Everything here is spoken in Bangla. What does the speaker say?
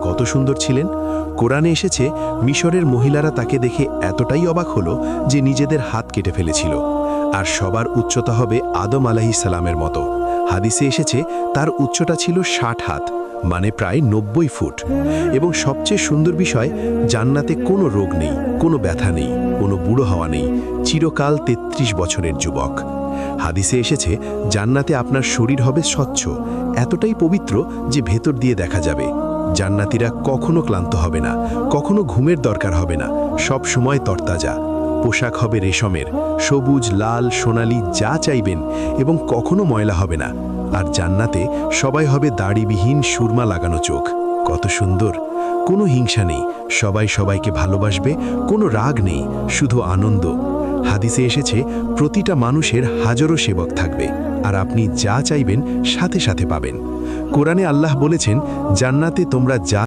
কত সুন্দর ছিলেন। কোরআনে এসেছে মিশরের মহিলারা তাকে দেখে এতটাই অবাক হলো যে নিজেদের হাত কেটে ফেলেছিল। আর সবার উচ্চতা হবে আদম আলাইহিস সালামের মতো। হাদিসে এসেছে তার উচ্চতা ছিল 60 হাত, মানে প্রায় 90 ফুট। এবং সবচেয়ে সুন্দর বিষয়, জান্নাতে কোনো রোগ নেই, কোনো ব্যথা নেই, কোনো বুড়ো হওয়া নেই, চিরকাল 33 বছরের যুবক। হাদিসে এসেছে জান্নাতে আপনার শরীর হবে স্বচ্ছ, এতটাই পবিত্র যে ভেতর দিয়ে দেখা যাবে। জান্নাতীরা কখনো ক্লান্ত হবে না, কখনো ঘুমের দরকার হবে না, সব সময় তরতাজা। পোশাক হবে রেশমের, সবুজ, লাল, সোনালি, যা চাইবেন, এবং কখনো ময়লা হবে না। আর জান্নাতে সবাই হবে দাড়িবিহীন, সুরমা লাগানো চোখ। কত সুন্দর! কোনো হিংসা নেই, সবাই সবাইকে ভালোবাসবে, কোনো রাগ নেই, শুধু আনন্দ। হাদিসে এসেছে প্রতিটা মানুষের হাজারো সেবক থাকবে, আর আপনি যা চাইবেন সাথে সাথে পাবেন। কোরআনে আল্লাহ বলেছেন, জান্নাতে তোমরা যা